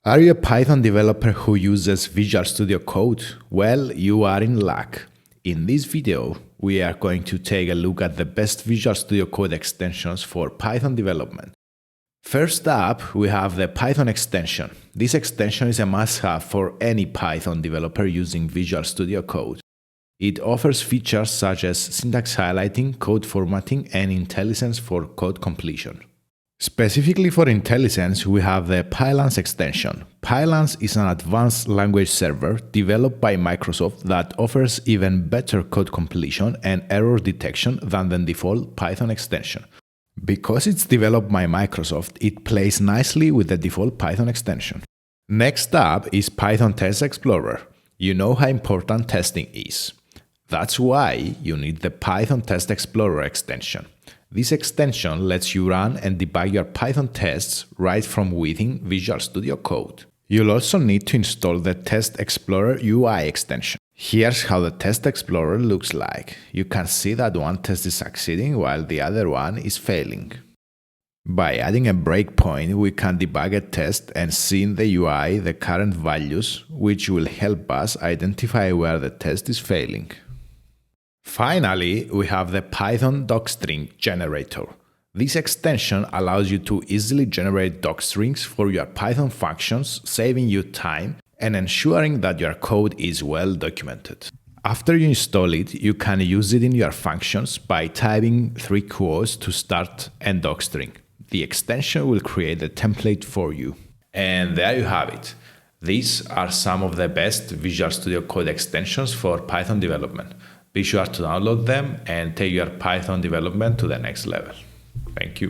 Are you a Python developer who uses Visual Studio Code? Well, you are in luck. In this video, we are going to take a look at the best Visual Studio Code extensions for Python development. First up, we have the Python extension. This extension is a must-have for any Python developer using Visual Studio Code. It offers features such as syntax highlighting, code formatting, and IntelliSense for code completion. Specifically for IntelliSense, we have the Pylance extension. Pylance is an advanced language server developed by Microsoft that offers even better code completion and error detection than the default Python extension. Because it's developed by Microsoft, it plays nicely with the default Python extension. Next up is Python Test Explorer. You know how important testing is. That's why you need the Python Test Explorer extension. This extension lets you run and debug your Python tests right from within Visual Studio Code. You'll also need to install the Test Explorer UI extension. Here's how the Test Explorer looks like. You can see that one test is succeeding while the other one is failing. By adding a breakpoint, we can debug a test and see in the UI the current values, which will help us identify where the test is failing. Finally, we have the AutoDocstring generator. This extension allows you to easily generate docstrings for your Python functions, saving you time and ensuring that your code is well documented. After you install it, you can use it in your functions by typing 3 quotes to start and docstring. The extension will create a template for you. And there you have it. These are some of the best Visual Studio Code extensions for Python development. Be sure to download them and take your Python development to the next level. Thank you.